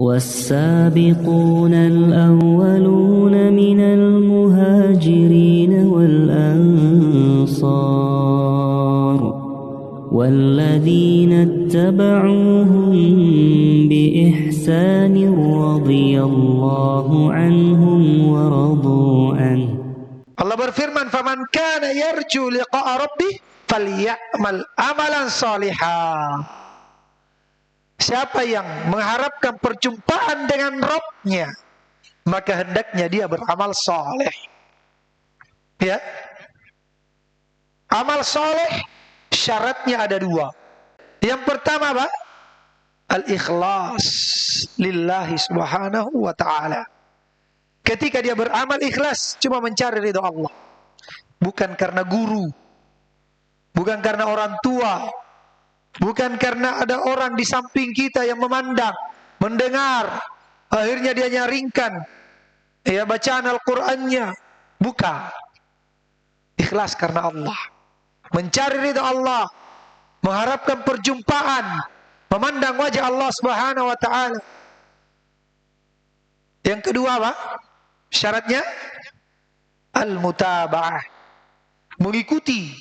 والسابقون الأولون من المهاجرين والأنصار والذين اتبعوهم بإحسان رضي الله عنهم ورضوا عنه. Allah berfirman, "Faman kana yarju liqa'a rabbih falyamal amalan shalihan." Siapa yang mengharapkan perjumpaan dengan Rabb-Nya, maka hendaknya dia beramal saleh. Ya. Amal saleh syaratnya ada dua. Yang pertama apa? Al-ikhlas lillahi subhanahu wa ta'ala. Ketika dia beramal ikhlas, cuma mencari ridha Allah. Bukan karena guru, bukan karena orang tua, bukan karena ada orang di samping kita yang memandang, mendengar, akhirnya dia nyaringkan ya bacaan Al-Qur'annya. Bukan. Ikhlas karena Allah. Mencari ridha Allah, mengharapkan perjumpaan, memandang wajah Allah Subhanahu wa taala. Yang kedua apa? Syaratnya al-mutaba'ah. Mengikuti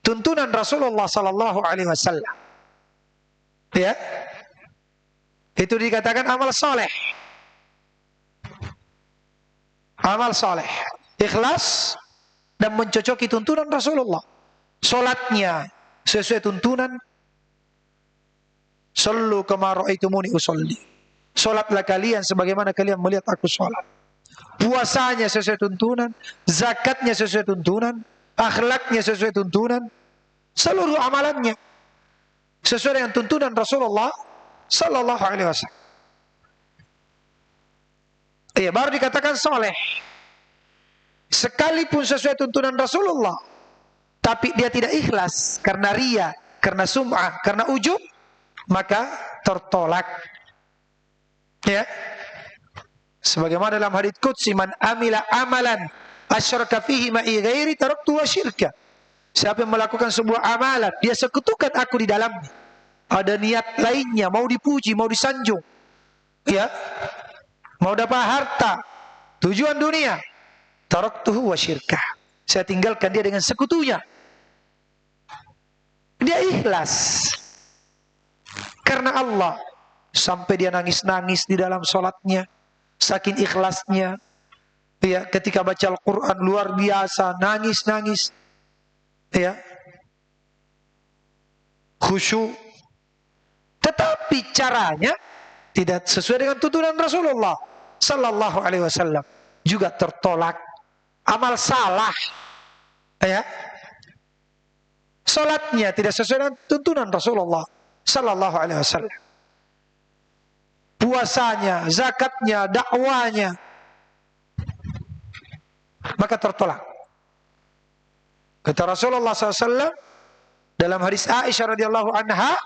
tuntunan Rasulullah sallallahu alaihi wasallam. Ya. Itu dikatakan amal soleh. Amal soleh. Ikhlas dan mencocoki tuntunan Rasulullah. Salatnya sesuai tuntunan. Sallu kama ra'aitumuni usolli. Salatlah kalian sebagaimana kalian melihat aku salat. Puasanya sesuai tuntunan, zakatnya sesuai tuntunan, akhlaknya sesuai tuntunan, seluruh amalannya sesuai dengan tuntunan Rasulullah sallallahu alaihi wasallam. Iya, baru dikatakan soleh. Sekalipun sesuai tuntunan Rasulullah, tapi dia tidak ikhlas karena riya, karena sum'ah, karena ujub, maka tertolak. Ya. Sebagaimana dalam hadits qudsi, man amila amalan asyraka fihi ma'i ghairi taraktu wa syirka. Siapa yang melakukan sebuah amalan, dia sekutukan aku di dalamnya. Ada niat lainnya, mau dipuji, mau disanjung, ya, mau dapat harta, tujuan dunia, taraktuhu wa syirka. Saya tinggalkan dia dengan sekutunya. Dia ikhlas karena Allah, sampai dia nangis-nangis di dalam sholatnya, saking ikhlasnya. Ya, ketika baca Al-Quran luar biasa, nangis-nangis. Ya, khusyuk. Tetapi caranya tidak sesuai dengan tuntunan Rasulullah sallallahu alaihi wasallam, juga tertolak. Amal salah. Ya. Salatnya tidak sesuai dengan tuntunan Rasulullah sallallahu alaihi wasallam. Puasanya, zakatnya, dakwanya, maka tertolak. Kata Rasulullah SAW dalam hadis Aisyah radhiyallahu anha,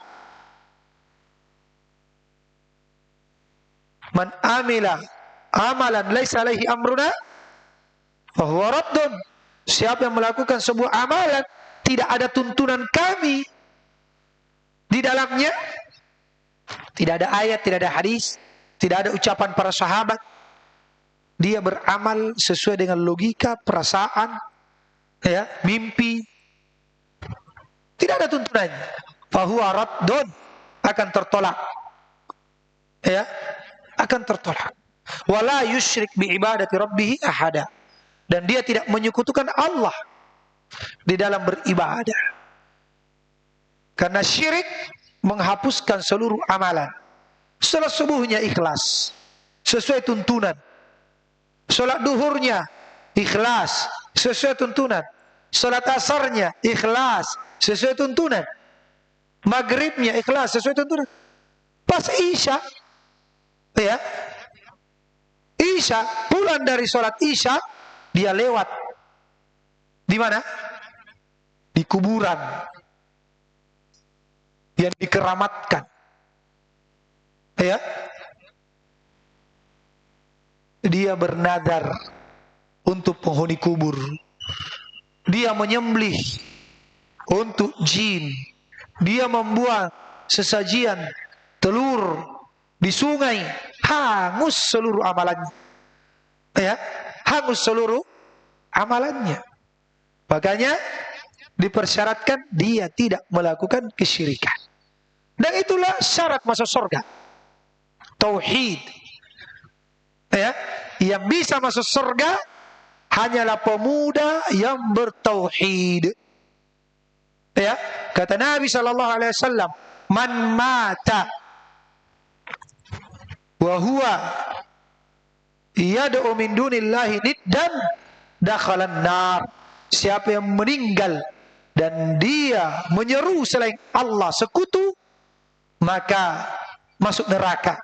man amila amalan laisa alaihi amruna fahuwa raddun. Siapa yang melakukan sebuah amalan tidak ada tuntunan kami di dalamnya, tidak ada ayat, tidak ada hadis, tidak ada ucapan para sahabat, dia beramal sesuai dengan logika, perasaan, ya, mimpi, tidak ada tuntunannya, fahuwa raddun, akan tertolak. Ya, akan tertolak. Wala yusyrik bi ibadati rabbih ahada. Dan dia tidak menyekutukan Allah di dalam beribadah. Karena syirik menghapuskan seluruh amalan. Salat subuhnya ikhlas, sesuai tuntunan. Salat duhurnya ikhlas, sesuai tuntunan. Salat asarnya ikhlas, sesuai tuntunan. Maghribnya ikhlas, sesuai tuntunan. Pas Isya, ya, Isya, pulang dari sholat Isya, dia lewat di mana? Di kuburan yang dikeramatkan. Ya, dia bernadar untuk penghuni kubur. Dia menyembelih untuk jin. Dia membuat sesajian telur di sungai, hangus seluruh amalannya. Ya, hangus seluruh amalannya. Makanya dipersyaratkan dia tidak melakukan kesyirikan. Dan itulah syarat masuk surga. Tauhid. Ya, yang bisa masuk surga hanyalah pemuda yang bertauhid. Ya, kata Nabi sallallahu alaihi wasallam, "Man mata wa huwa yad'u min dunillahi niddan dakhalan nar." Siapa yang meninggal dan dia menyeru selain Allah sekutu, maka masuk neraka.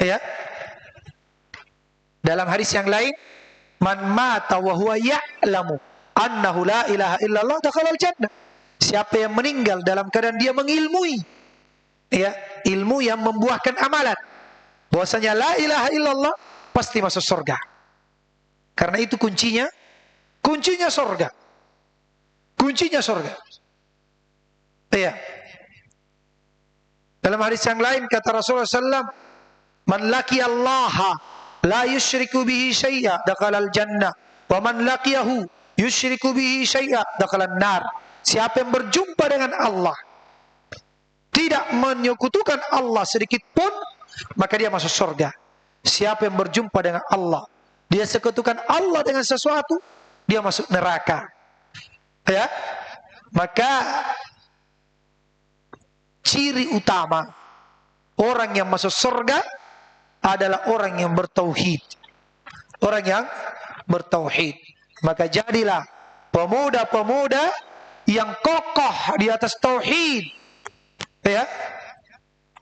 Ya. Dalam hadis yang lain, "Man mata wa huwa ya'lamu annahu la ilaha illallah dakhalal jannah." Siapa yang meninggal dalam keadaan dia mengilmui, ya, ilmu yang membuahkan amalan, bahwasanya la ilaha illallah, pasti masuk surga. Karena itu kuncinya surga. Kuncinya surga. Ya. Dalam hadis yang lain kata Rasulullah SAW, "Man laqiyallaha la yusyriku bihi syai'a dakhalal jannah, wa man laqiyahu yusyriku bihi syai'a dakhalan nar." Siapa yang berjumpa dengan Allah, tidak menyekutukan Allah sedikit pun, maka dia masuk surga. Siapa yang berjumpa dengan Allah, dia sekutukan Allah dengan sesuatu, dia masuk neraka. Ya, maka ciri utama orang yang masuk surga adalah orang yang bertauhid. Orang yang bertauhid. Maka jadilah pemuda-pemuda yang kokoh di atas tauhid. Ya.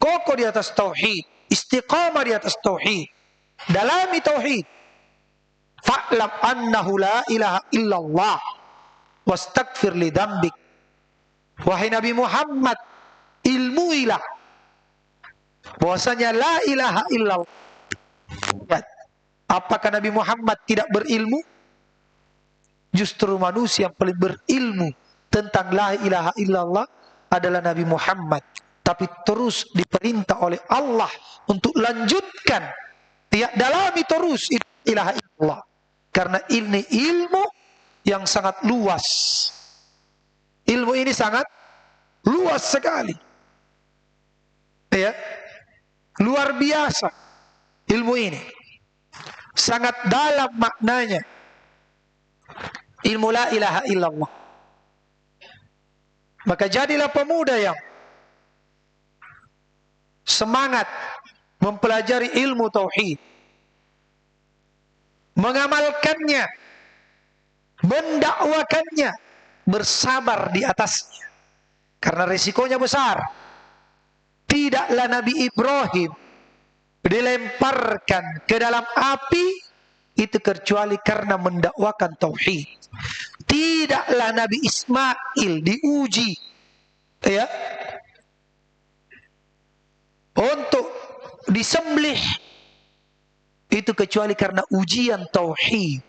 Kokoh di atas tauhid, istiqamah di atas tauhid. Dalami tauhid. Fa'lam annahu la ilaha illallah wastaghfir li dzambik. Wahai Nabi Muhammad, ilmuilah bahwasanya la ilaha illallah. Apakah Nabi Muhammad tidak berilmu? Justru manusia yang paling berilmu tentang la ilaha illallah adalah Nabi Muhammad. Tapi terus diperintah oleh Allah untuk lanjutkan, ya, dalami terus ilaha illallah. Karena ini ilmu yang sangat luas. Ilmu ini sangat luas sekali. Ya. Luar biasa ilmu ini. Sangat dalam maknanya. Ilmu la ilaha illallah. Maka jadilah pemuda yang semangat mempelajari ilmu tauhid, mengamalkannya, mendakwakannya, bersabar di atasnya. Karena risikonya besar. Tidaklah Nabi Ibrahim dilemparkan ke dalam api itu kecuali karena mendakwakan tauhid. Tidaklah Nabi Ismail diuji, ya, untuk disembelih itu kecuali karena ujian tauhid.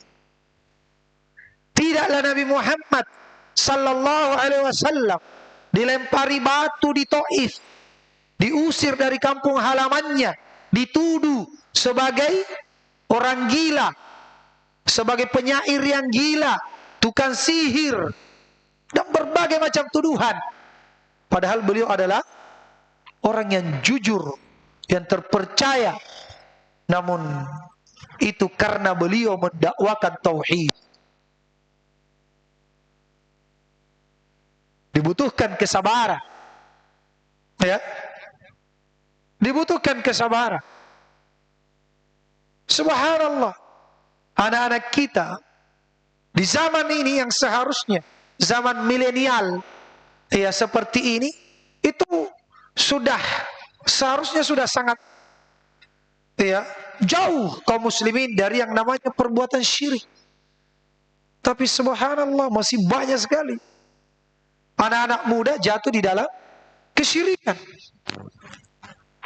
Tidaklah Nabi Muhammad sallallahu alaihi wasallam dilempari batu di Taif, diusir dari kampung halamannya, dituduh sebagai orang gila, sebagai penyair yang gila, tukang sihir, dan berbagai macam tuduhan. Padahal beliau adalah orang yang jujur, yang terpercaya. Namun itu karena beliau mendakwakan tauhid. Dibutuhkan kesabaran. Ya. Dibutuhkan kesabaran. Subhanallah. Anak-anak kita di zaman ini yang seharusnya zaman milenial, ya, seperti ini, itu seharusnya sudah sangat, ya, jauh kaum muslimin dari yang namanya perbuatan syirik. Tapi subhanallah masih banyak sekali anak-anak muda jatuh di dalam kesyirikan.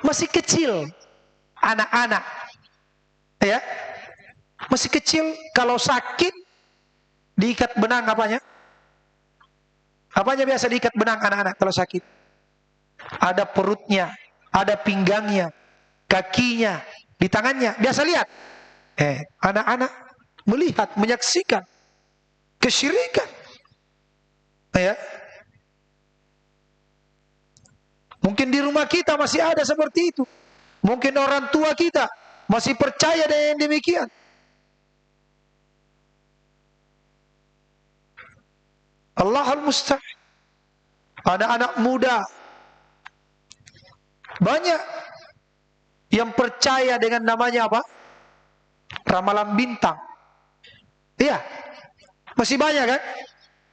Masih kecil anak-anak, ya, masih kecil, kalau sakit diikat benang apanya? Apanya biasa diikat benang anak-anak kalau sakit? Ada perutnya, ada pinggangnya, kakinya, di tangannya. Biasa lihat. Anak-anak melihat, menyaksikan kesyirikan. Ya. Mungkin di rumah kita masih ada seperti itu. Mungkin orang tua kita masih percaya dengan yang demikian. Allahul musta'an. Anak-anak muda banyak yang percaya dengan namanya apa? Ramalan bintang. Iya. Masih banyak kan?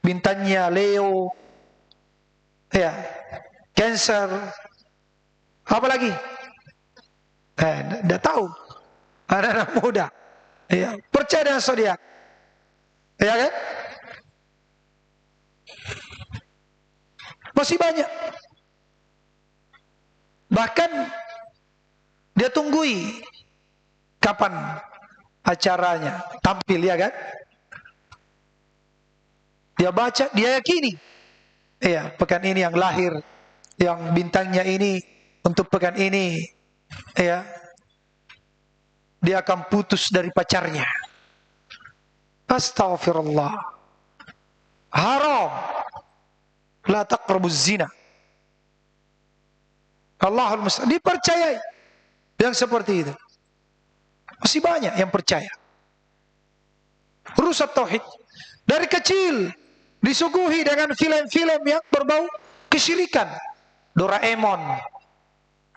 Bintangnya Leo. Ya. Cancer. Apa lagi? Tidak tahu. Anak-anak muda. Ya. Percaya dengan zodiak. Ya kan? Masih banyak. Bahkan dia tunggui kapan acaranya tampil, ya kan? Dia baca, dia yakini. Iya, pekan ini yang lahir, yang bintangnya ini untuk pekan ini, ya, dia akan putus dari pacarnya. Astaghfirullah. Haram. La taqrabuz zina. Allahul musta'an. Dipercayai yang seperti itu. Masih banyak yang percaya. Rusak tauhid. Dari kecil disuguhi dengan film-film yang berbau kesyirikan. Doraemon.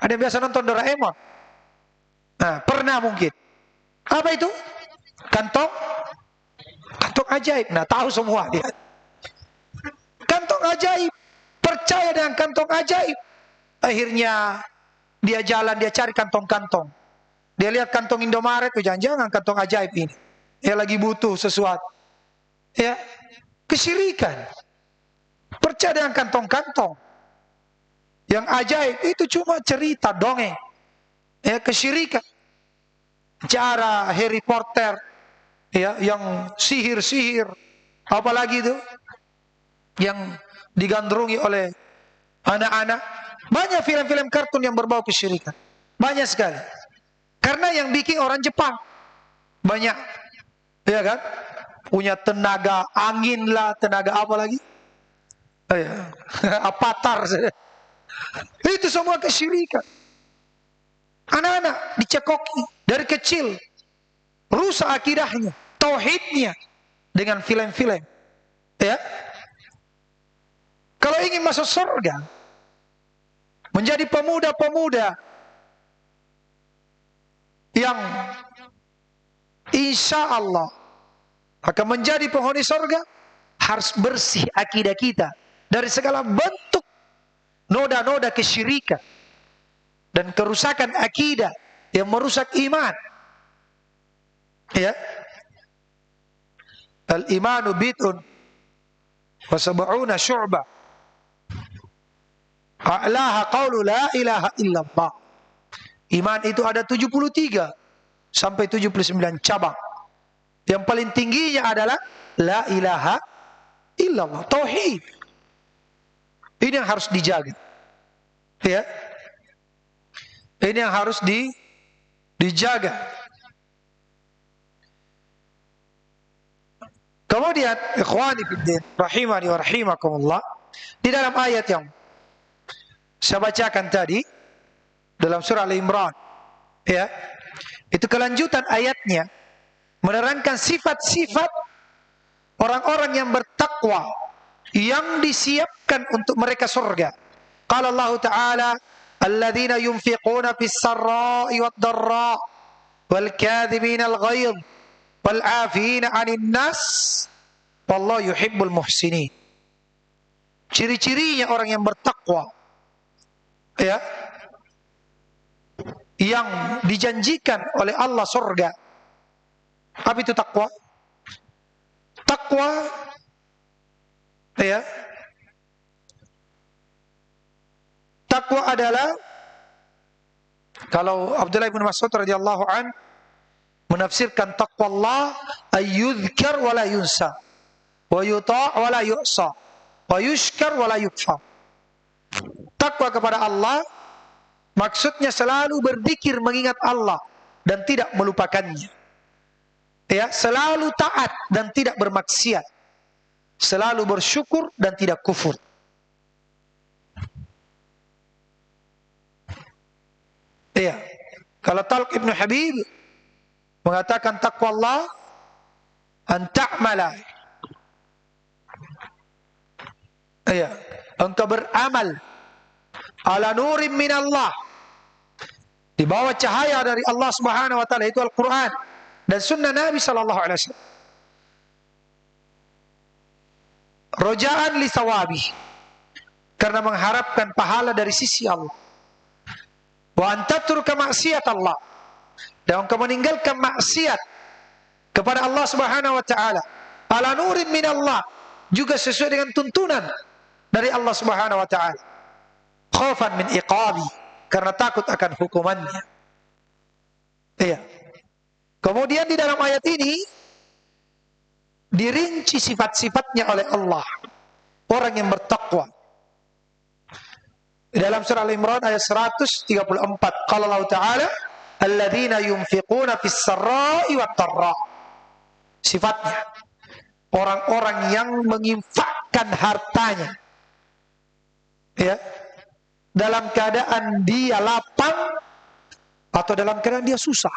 Ada yang biasa nonton Doraemon? Nah, pernah mungkin. Apa itu? Kantong ajaib. Nah, tahu semua dia. Kantong ajaib. Percaya dengan kantong ajaib. Akhirnya dia jalan, dia cari kantong-kantong. Dia lihat kantong Indomaret, jangan-jangan kantong ajaib ini. Dia lagi butuh sesuatu. Ya, kesyirikan. Percaya dengan kantong-kantong. Yang ajaib itu cuma cerita dongeng. Ya, kesyirikan. Cara Harry Potter, ya, yang sihir-sihir. Apalagi itu yang digandrungi oleh anak-anak. Banyak film-film kartun yang berbau kesyirikan. Banyak sekali. Karena yang bikin orang Jepang. Banyak. Ya kan? Punya tenaga angin lah, tenaga apa lagi? Ya. Avatar. Itu semua kesyirikan. Anak-anak dicekoki dari kecil. Rusak akidahnya, tauhidnya dengan film-film. Ya. Kalau ingin masuk surga, menjadi pemuda-pemuda yang insya Allah akan menjadi penghuni surga, harus bersih akidah kita dari segala bentuk noda-noda kesyirikan dan kerusakan akidah yang merusak iman. Ya. Al-imanu bid'un wa sab'una syu'bah. A'laha qawlu la ilaha illallah. Iman itu ada 73 sampai 79 cabang. Yang paling tingginya adalah la ilaha illallah, tauhid. Ini yang harus dijaga. Ya. Ini yang harus dijaga. Kemudian ikhwani fiddin rahimani wa rahimakumullah, di dalam ayat yang saya bacakan tadi dalam surah Al-Imran, ya, itu kelanjutan ayatnya menerangkan sifat-sifat orang-orang yang bertakwa yang disiapkan untuk mereka surga. Qala Allah Ta'ala, alladzina yunfiquna fis sarra'i wad dharra wal kadhibina al ghaidh wal 'afina 'anil nas wallahu yuhibbul muhsinin. Ciri-cirinya orang yang bertakwa, ya, yang dijanjikan oleh Allah surga. Apa itu takwa? Takwa, ya, takwa adalah, kalau Abdullah bin Mas'ud radhiyallahu an menafsirkan takwa Allah, ayyudhkar wa la yunsa, wa yuta' wa la yu'sa, wa yushkar wa la yukfar. Takwa kepada Allah Maksudnya selalu berzikir mengingat Allah dan tidak melupakannya. Ya, selalu taat dan tidak bermaksiat. Selalu bersyukur dan tidak kufur. Iya. Kalau Talq Ibn Habib mengatakan taqwa Allah an ta'mala. Iya, engkau beramal ala nurim min Allah, di bawah cahaya dari Allah Subhanahu wa taala, itu Al-Qur'an dan sunnah Nabi sallallahu alaihi wasallam. Rojaan li sawabi, karena mengharapkan pahala dari sisi Allah. Wa antatruka maksiat Allah, dan engkau meninggalkan maksiat kepada Allah Subhanahu wa taala ala nurim min Allah, juga sesuai dengan tuntunan dari Allah Subhanahu wa taala. Khaufan min iqabi, karena takut akan hukumannya. Iya. Kemudian di dalam ayat ini dirinci sifat-sifatnya oleh Allah, orang yang bertakwa. Di dalam surah Al-Imran ayat 134, qala Allah Ta'ala, alladzina yunfiquna fis sarra'i wat dharra. Sifatnya orang-orang yang menginfakkan hartanya, ya, dalam keadaan dia lapang atau dalam keadaan dia susah.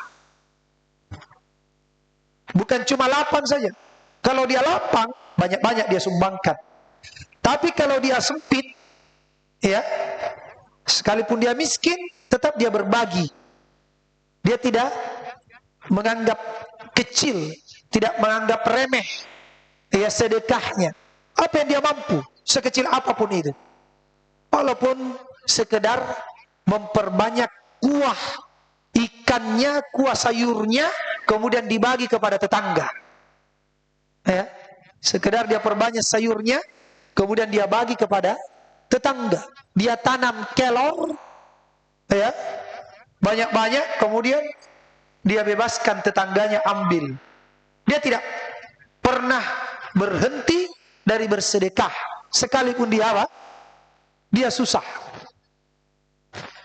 Bukan cuma lapang saja. Kalau dia lapang, banyak-banyak dia sumbangkan. Tapi kalau dia sempit, ya, sekalipun dia miskin, tetap dia berbagi. Dia tidak menganggap kecil, tidak menganggap remeh, ya, sedekahnya. Apa yang dia mampu, sekecil apapun itu. Walaupun sekedar memperbanyak kuah ikannya, kuah sayurnya, kemudian dibagi kepada tetangga. Ya, sekedar dia perbanyak sayurnya, kemudian dia bagi kepada tetangga. Dia tanam kelor, ya, banyak-banyak, kemudian dia bebaskan tetangganya ambil. Dia tidak pernah berhenti dari bersedekah, sekalipun dia apa? Dia susah.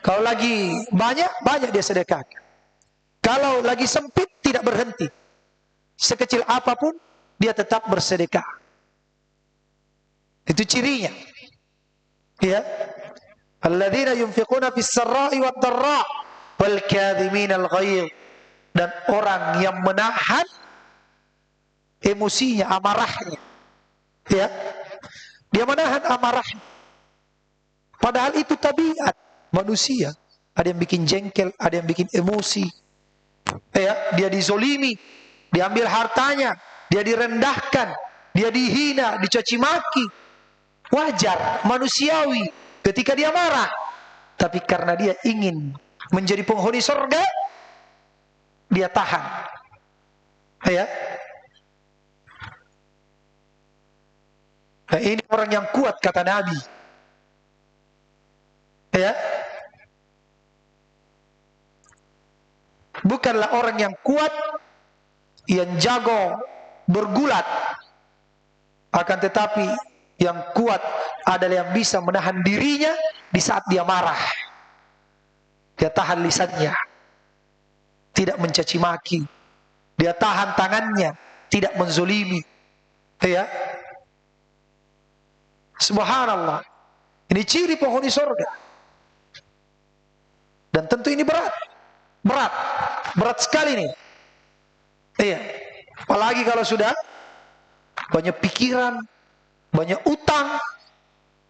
Kalau lagi banyak dia sedekah. Kalau lagi sempit, tidak berhenti. Sekecil apapun dia tetap bersedekah. Itu cirinya. Ya. Alladzina yunfiquna fis sarra'i wad dharra wal kadhiminal ghaidh, dan orang yang menahan emosinya, amarahnya. Ya. Dia menahan amarahnya. Padahal itu tabiat manusia. Ada yang bikin jengkel, ada yang bikin emosi. Ya, dia dizolimi, diambil hartanya, dia direndahkan, dia dihina, dicaci maki. Wajar, manusiawi ketika dia marah. Tapi karena dia ingin menjadi penghuni surga, dia tahan. Ya. Nah, ini orang yang kuat, kata Nabi. Ya. Bukanlah orang yang kuat, yang jago bergulat, akan tetapi yang kuat adalah yang bisa menahan dirinya di saat dia marah. Dia tahan lisannya, tidak mencaci maki. Dia tahan tangannya, tidak menzolimi. Ya. Subhanallah. Ini ciri penghuni surga. Dan tentu ini berat. Berat sekali nih. Iya. Apalagi kalau sudah banyak pikiran, banyak utang,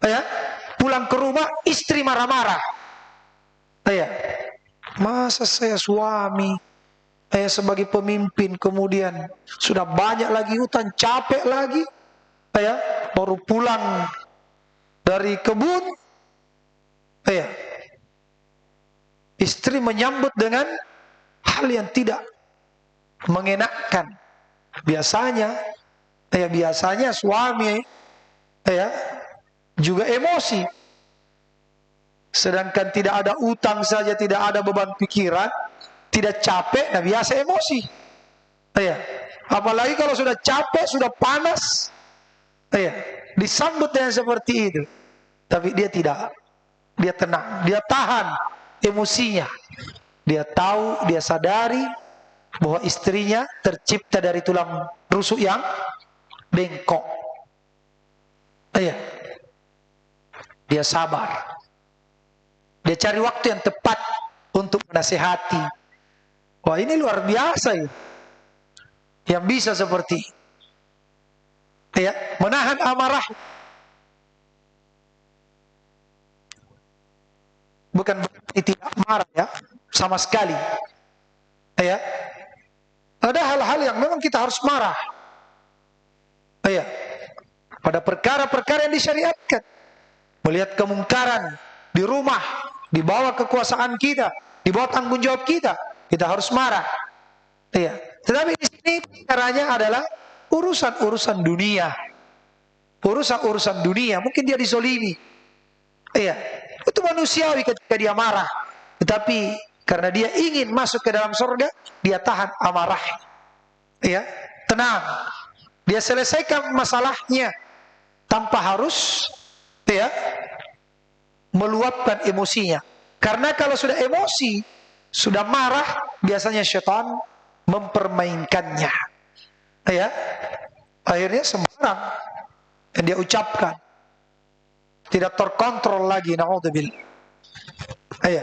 ya, pulang ke rumah istri marah-marah. Ya, masa saya suami, saya sebagai pemimpin, kemudian sudah banyak lagi utang, capek lagi, ya, baru pulang dari kebun, ya, istri menyambut dengan hal yang tidak mengenakkan. Biasanya suami, ya, juga emosi. Sedangkan tidak ada utang saja, tidak ada beban pikiran, tidak capek, nah biasa emosi. Ya. Apalagi kalau sudah capek, sudah panas, ya, disambut dengan seperti itu. Tapi dia tidak, dia tenang, dia tahan. emosinya. Dia tahu, dia sadari bahwa istrinya tercipta dari tulang rusuk yang bengkok. Iya. Dia sabar. Dia cari waktu yang tepat untuk menasihati. Wah, ini luar biasa ya. Yang bisa seperti ya, menahan amarah. Bukan berarti tidak marah ya, sama sekali. Ya. Ada hal-hal yang memang kita harus marah. Ya. Pada perkara-perkara yang disyariatkan. Melihat kemungkaran di rumah, di bawah kekuasaan kita, di bawah tanggung jawab kita harus marah. Ya. Tetapi di sini caranya adalah urusan-urusan dunia. Urusan-urusan dunia, mungkin dia dizolimi. Iya, itu manusiawi ketika dia marah. Tetapi karena dia ingin masuk ke dalam surga, dia tahan amarah. Iya, tenang. Dia selesaikan masalahnya tanpa harus ya meluapkan emosinya. Karena kalau sudah emosi, sudah marah, biasanya syaitan mempermainkannya. Ya, akhirnya sembarang yang dia ucapkan tidak terkontrol lagi, naudzubillah. Ya.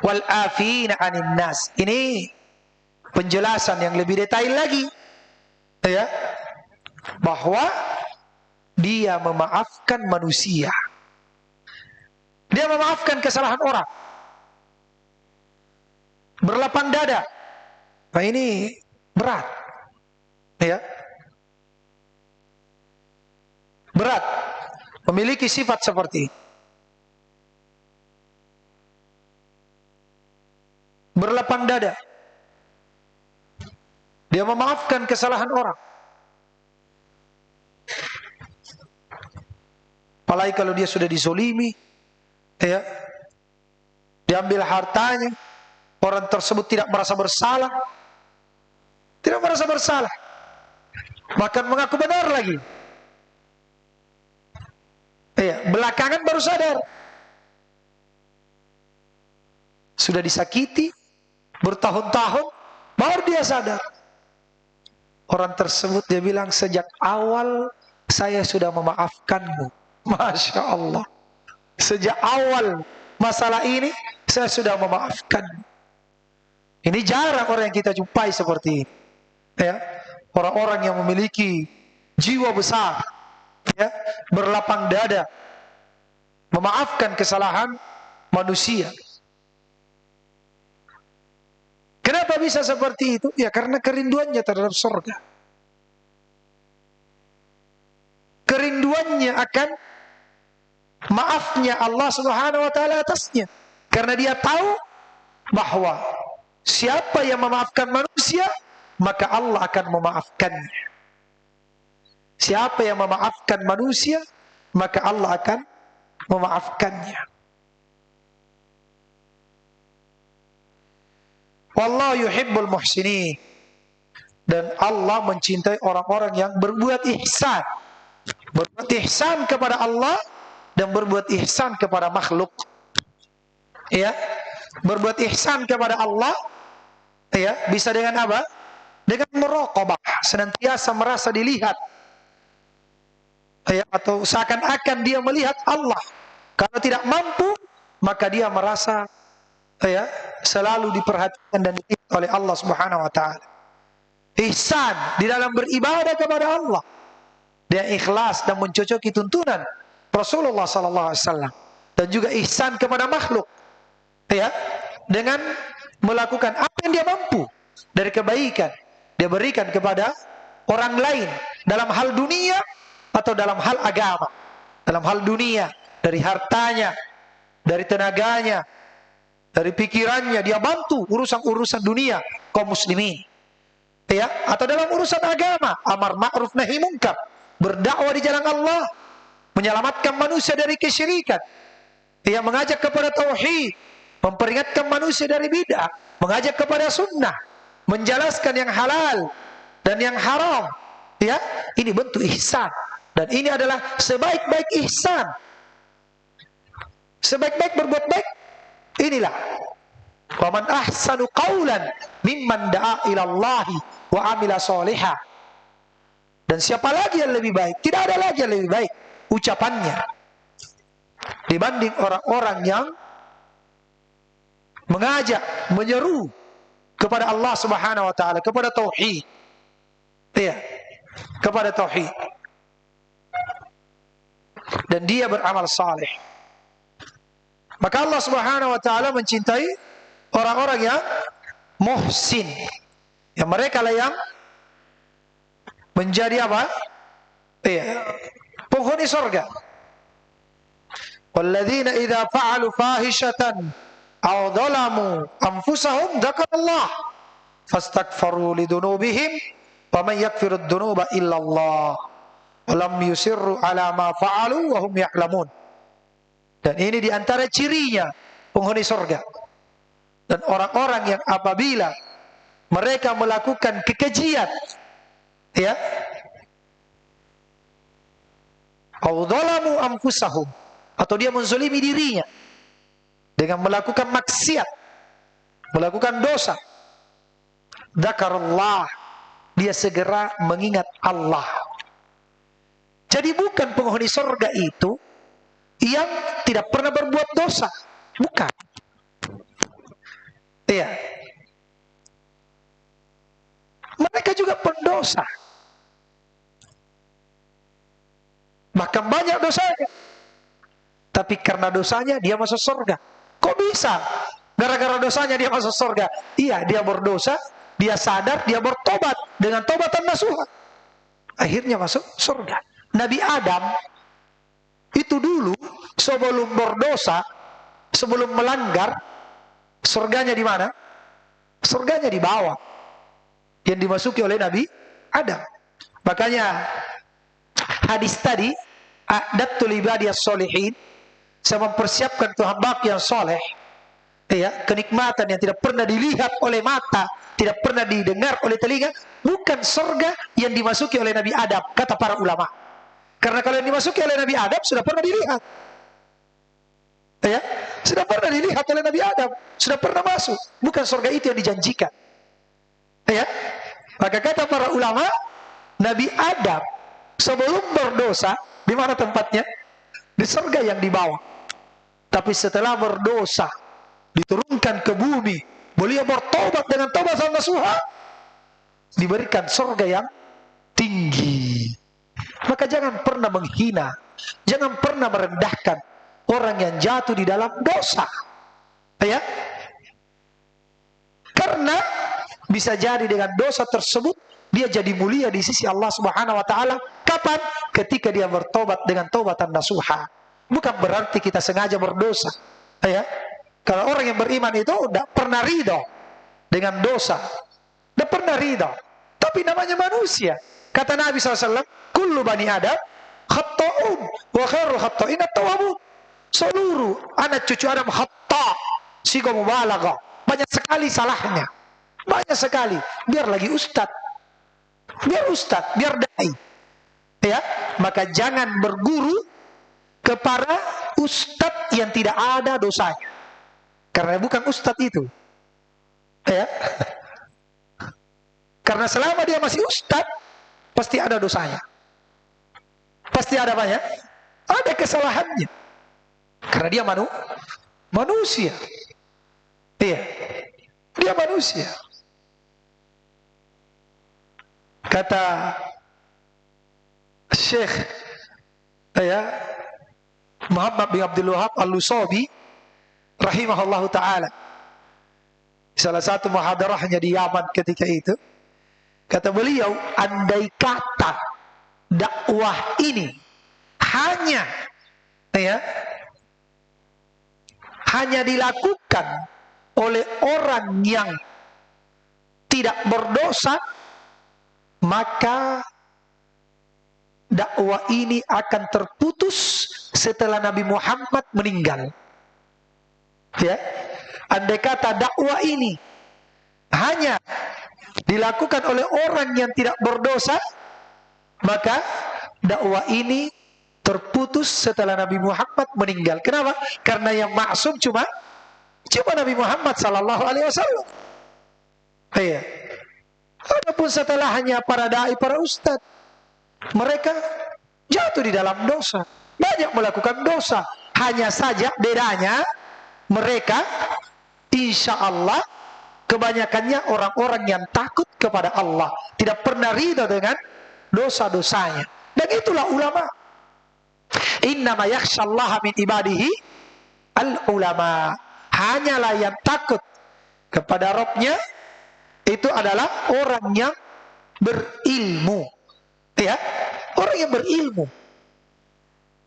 Wal afina 'anil nas. Ini penjelasan yang lebih detail lagi. Ya. Bahwa dia memaafkan manusia. Dia memaafkan kesalahan orang. Berlapang dada. Nah, ini berat. Ya. Berat memiliki sifat seperti ini. Berlapang dada. Dia memaafkan kesalahan orang. Apalagi kalau dia sudah dizolimi, ya, diambil hartanya, orang tersebut tidak merasa bersalah, bahkan mengaku benar lagi. Ya, belakangan baru sadar sudah disakiti bertahun-tahun, baru dia sadar. Orang tersebut dia bilang, sejak awal saya sudah memaafkanmu. Masya Allah. Sejak awal masalah ini saya sudah memaafkan. Ini jarang orang yang kita jumpai seperti ini. Ya, orang-orang yang memiliki jiwa besar, ya, berlapang dada, memaafkan kesalahan manusia. Kenapa bisa seperti itu? Ya karena kerinduannya terhadap surga. Kerinduannya akan maafnya Allah Subhanahu wa taala atasnya. Karena dia tahu bahwa siapa yang memaafkan manusia, maka Allah akan memaafkannya. Siapa yang memaafkan manusia, maka Allah akan memaafkannya. Wallahu yuhibbul muhsinin. Dan Allah mencintai orang-orang yang berbuat ihsan. Berbuat ihsan kepada Allah dan berbuat ihsan kepada makhluk. Ya, berbuat ihsan kepada Allah, ya, bisa dengan apa? Dengan meraqabah, senantiasa merasa dilihat. Ya, atau seakan-akan dia melihat Allah. Kalau tidak mampu, maka dia merasa ya selalu diperhatikan dan dilihat oleh Allah Subhanahu wa taala. Ihsan di dalam beribadah kepada Allah. Dia ikhlas dan mencocoki tuntunan Rasulullah sallallahu alaihi wasallam, dan juga ihsan kepada makhluk. Ya, dengan melakukan apa yang dia mampu dari kebaikan, dia berikan kepada orang lain dalam hal dunia atau dalam hal agama. Dalam hal dunia, dari hartanya, dari tenaganya, dari pikirannya, dia bantu urusan-urusan dunia kaum muslimin. Ya, atau dalam urusan agama, amar ma'ruf nahi munkar, berdakwah di jalan Allah, menyelamatkan manusia dari kesyirikan, ia mengajak kepada tauhid, memperingatkan manusia dari bid'ah, mengajak kepada sunnah, menjelaskan yang halal dan yang haram. Ya, ini bentuk ihsan, dan ini adalah sebaik-baik ihsan. Sebaik-baik berbuat baik Inilah wa man ahsanu qawlan mimman da'a ila Allahi wa amila solihah. Dan siapa lagi yang lebih baik? Tidak ada lagi yang lebih baik ucapannya dibanding orang-orang yang mengajak, menyeru kepada Allah Subhanahu wa taala, kepada tauhid. Iya, kepada tauhid. Dan dia beramal saleh. Maka Allah Subhanahu wa taala mencintai orang-orang yang muhsin. Yang mereka lah yang menjadi apa? Iya, penghuni surga. Walladzina idza fa'alu fahishatan aw dhalamu anfusahum dzakarallah fastaghfiru lidunubihim wa man yaghfiru dzunuba illa Allah wa lam yusirru ala ma fa'alu wa hum ya'lamun. Dan ini diantara cirinya penghuni surga. Dan orang-orang yang apabila mereka melakukan kekejian, ya, aw dhalamu anfusahum, atau dia menzalimi dirinya dengan melakukan maksiat, melakukan dosa, dzakarullah, dia segera mengingat Allah. Jadi bukan penghuni surga itu yang tidak pernah berbuat dosa, bukan. Iya. Mereka juga pendosa. Bahkan banyak dosanya. Tapi karena dosanya dia masuk surga. Kok bisa? Gara-gara dosanya dia masuk surga. Iya, dia berdosa, dia sadar, dia bertobat dengan tobatan nasuha. Akhirnya masuk surga. Nabi Adam itu dulu sebelum berdosa, sebelum melanggar, surganya di mana? Surganya di bawah. Yang dimasuki oleh Nabi Adam. Makanya hadis tadi, a'datul ibadiyas sholihin, saya mempersiapkan untuk hamba yang soleh, ya, kenikmatan yang tidak pernah dilihat oleh mata, tidak pernah didengar oleh telinga, bukan surga yang dimasuki oleh Nabi Adam, kata para ulama. Karena kalau yang dimasuki oleh Nabi Adam sudah pernah dilihat, ya, sudah pernah dilihat oleh Nabi Adam, sudah pernah masuk. Bukan surga itu yang dijanjikan, ya. Maka kata para ulama, Nabi Adam sebelum berdosa di mana tempatnya? Di surga yang di bawah. Tapi setelah berdosa, diturunkan ke bumi, beliau bertobat dengan tobat nasuha, diberikan surga yang tinggi. Maka jangan pernah menghina, jangan pernah merendahkan orang yang jatuh di dalam dosa, ya. Karena bisa jadi dengan dosa tersebut dia jadi mulia di sisi Allah Subhanahu wa taala. Kapan? Ketika dia bertobat dengan tobatan nasuha. Bukan berarti kita sengaja berdosa, ya. Kalau orang yang beriman itu tidak pernah ridho dengan dosa, tidak pernah ridho. Tapi namanya manusia. Kata Nabi SAW, kullu bani Adam khatta'un wa khairu khatta'in at-tawwabun. Seluruh anak cucu Adam khata', sigo mubalaghah, banyak sekali salahnya, banyak sekali. Biar lagi ustad, biar dai, ya. Maka jangan berguru kepada ustadz yang tidak ada dosanya, karena bukan ustadz itu, ya. Karena selama dia masih ustadz, pasti ada dosanya, pasti ada banyak, ada kesalahannya, karena dia manusia, iya, dia manusia. Kata Syekh, ya, Muhammad bin Abdul Wahab Al-Lusabi rahimahullahu ta'ala, salah satu muhadarahnya di Yaman ketika itu, kata beliau, andai kata dakwah ini hanya dilakukan oleh orang yang tidak berdosa, maka dakwah ini akan terputus setelah Nabi Muhammad meninggal. Ya, andai kata dakwah ini hanya dilakukan oleh orang yang tidak berdosa, maka dakwah ini terputus setelah Nabi Muhammad meninggal. Kenapa? Karena yang maksum cuma Cuma Nabi Muhammad sallallahu alaihi wasallam. Iya. Adapun setelahnya para dai, para ustaz, mereka jatuh di dalam dosa, banyak melakukan dosa. Hanya saja bedanya mereka insya Allah kebanyakannya orang-orang yang takut kepada Allah, tidak pernah ridha dengan dosa-dosanya. Dan itulah ulama. Innama yakhsyallaha min ibadihi al-ulama. Hanyalah yang takut kepada Rabbnya itu adalah orang yang berilmu. Ya, orang yang berilmu.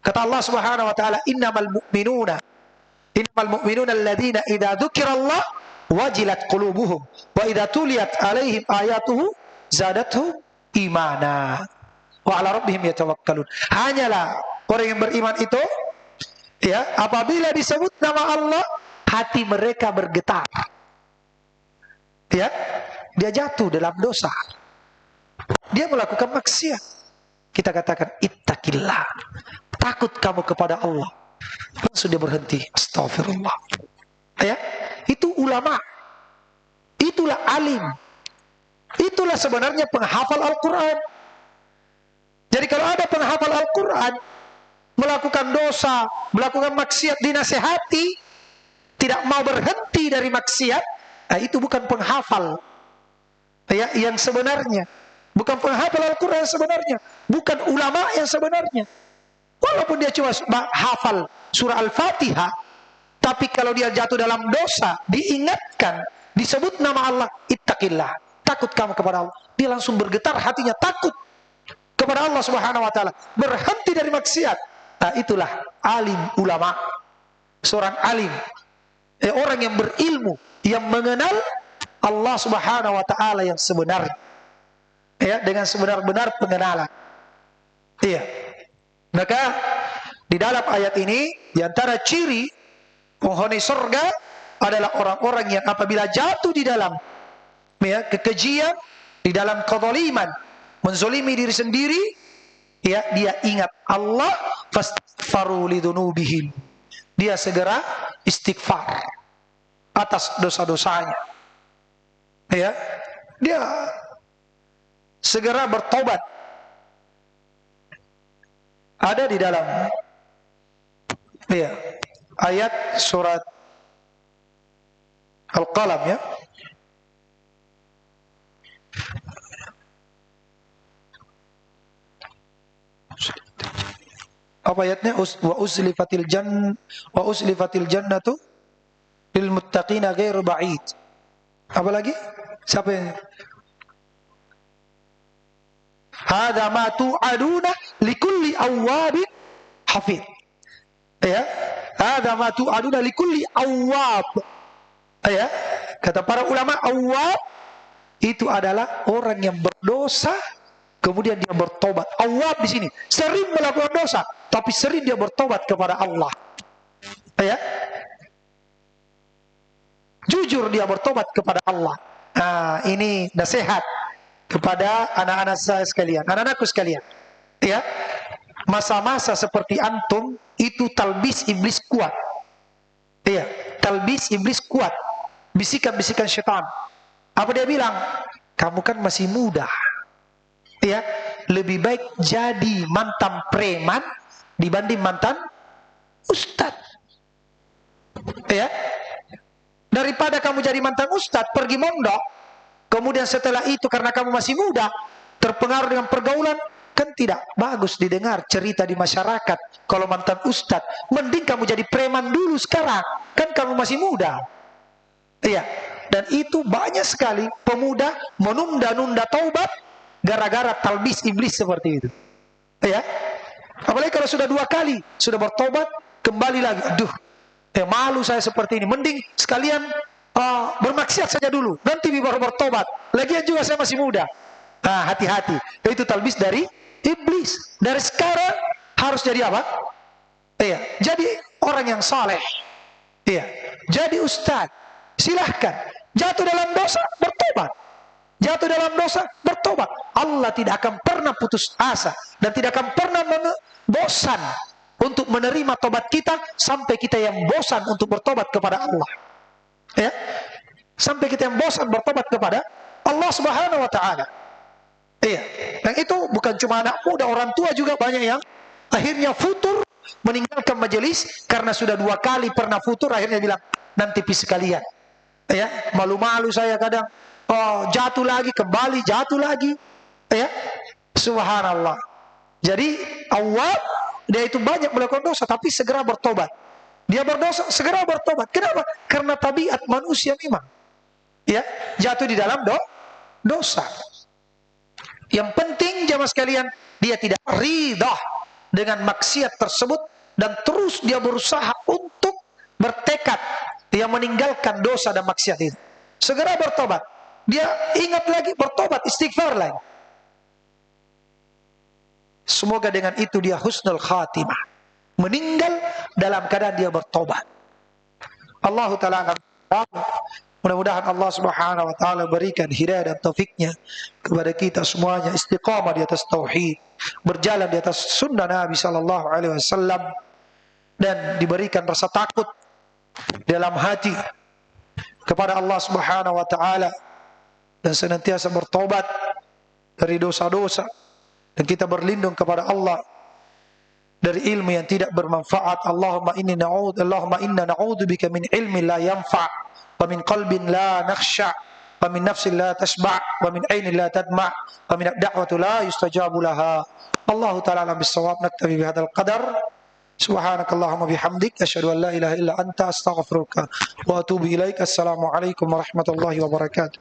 Kata Allah Subhanahu wa taala, innamal mu'minuna alladzina idza dzukirallah wajilat qulubuhum wa idza tuliyat alaihim ayatuhu zadatuhum imana wa ala rabbihim yatawakkalun. Hanyalah orang yang beriman itu, ya, apabila disebut nama Allah, hati mereka bergetar. Ya, dia jatuh dalam dosa. Dia melakukan maksiat. Kita katakan ittaqillah. Takut kamu kepada Allah. Langsung dia berhenti. Astagfirullah. Ya, itu ulama. Itulah alim. Itulah sebenarnya penghafal Al-Quran. Jadi kalau ada penghafal Al-Quran melakukan dosa, melakukan maksiat, dinasehati, tidak mau berhenti dari maksiat, nah itu bukan penghafal, ya, yang sebenarnya. Bukan penghafal Al-Quran yang sebenarnya. Bukan ulama yang sebenarnya. Walaupun dia cuma hafal surah Al-Fatihah, tapi kalau dia jatuh dalam dosa, diingatkan, disebut nama Allah, ittaqillah, takut kamu kepada Allah, dia langsung bergetar hatinya, takut kepada Allah Subhanahu wa taala, berhenti dari maksiat. Nah, itulah alim ulama. Seorang alim, orang yang berilmu, yang mengenal Allah Subhanahu wa taala yang sebenarnya. Ya, dengan sebenar-benar pengenalan. Iya. Maka di dalam ayat ini, di antara ciri penghuni surga adalah orang-orang yang apabila jatuh di dalam, ya, kekejian, di dalam kezaliman, menzalimi diri sendiri, ya, dia ingat Allah, fastaghfaru lidzunubihim. Dia segera istighfar atas dosa-dosanya. Ya, dia segera bertobat. Ada di dalam, ya, ayat surat Al-Qalam, ya. Apa ayatnya? Wa uzlifatil jannatu lil muttaqina ghairu ba'id. Apa lagi? Siapa yang Hada ma tu'aduna likulli awwabin hafid. Ya, hada ma tu'aduna likulli awwab. Ya, kata para ulama, awwab itu adalah orang yang berdosa kemudian dia bertobat. Awwab di sini sering melakukan dosa tapi sering dia bertobat kepada Allah. Ya, jujur dia bertobat kepada Allah. Nah, ini nasihat kepada anak-anak saya sekalian, anak-anakku sekalian. Ya, masa-masa seperti antum itu talbis iblis kuat. Ya, talbis iblis kuat. Bisikan-bisikan syaitan. Apa dia bilang? Kamu kan masih muda. Ya, lebih baik jadi mantan preman dibanding mantan ustad. Ya, daripada kamu jadi mantan ustad pergi mondok, kemudian setelah itu karena kamu masih muda terpengaruh dengan pergaulan, kan tidak bagus didengar cerita di masyarakat. Kalau mantan ustad, mending kamu jadi preman dulu sekarang, kan kamu masih muda. Iya, dan itu banyak sekali pemuda menunda-nunda taubat gara-gara talbis iblis seperti itu. Ya, apalagi kalau sudah 2 kali sudah bertobat kembali lagi, aduh, malu saya seperti ini, mending sekalian bermaksiat saja dulu, nanti baru bertobat. Lagian juga saya masih muda. Nah, hati-hati, itu talbis dari iblis. Dari sekarang harus jadi apa? Iya, jadi orang yang saleh. Iya, jadi ustaz. Silahkan jatuh dalam dosa, bertobat. Jatuh dalam dosa, bertobat. Allah tidak akan pernah putus asa dan tidak akan pernah bosan untuk menerima tobat kita sampai kita yang bosan untuk bertobat kepada Allah. Ya. Sampai kita yang bosan bertobat kepada Allah Subhanahu wa taala. Iya. Dan itu bukan cuma anak muda, orang tua juga banyak yang akhirnya futur, meninggalkan majelis karena sudah 2 kali pernah futur, akhirnya bilang nanti pergi sekalian. Ya, malu-malu saya kadang. Oh, jatuh lagi, kembali jatuh lagi. Ya. Subhanallah. Jadi awal dia itu banyak melakukan dosa tapi segera bertobat. Dia berdosa segera bertobat. Kenapa? Karena tabiat manusia memang ya jatuh di dalam dosa. Yang penting jamaah sekalian, dia tidak ridha dengan maksiat tersebut dan terus dia berusaha untuk bertekad dia meninggalkan dosa dan maksiat itu. Segera bertobat. Dia ingat lagi bertobat, istighfar lagi. Semoga dengan itu dia husnul khatimah, meninggal dalam keadaan dia bertobat. Allah Ta'ala akan mudah-mudahan Allah Subhanahu wa taala berikan hidayah dan taufiknya kepada kita semuanya, istiqamah di atas tauhid, berjalan di atas sunnah Nabi sallallahu alaihi wasallam, dan diberikan rasa takut dalam hati kepada Allah Subhanahu wa taala dan senantiasa bertobat dari dosa-dosa, dan kita berlindung kepada Allah dari ilmu yang tidak bermanfaat. Allahumma inna na'udzubika min ilmin la yanfa', wa min qalbin la nakhsha', wa min nafsin la tashba', wa min 'ainin la tadma', wa min da'wati la yustajabu laha. Allahu ta'ala alam bis-shawab. Naktafi bihadzal qadar. Subhanakallahumma bihamdik asyhadu an la ilaha illa anta astaghfiruka wa atubu ilaik. Assalamu alaikum warahmatullahi wabarakatuh.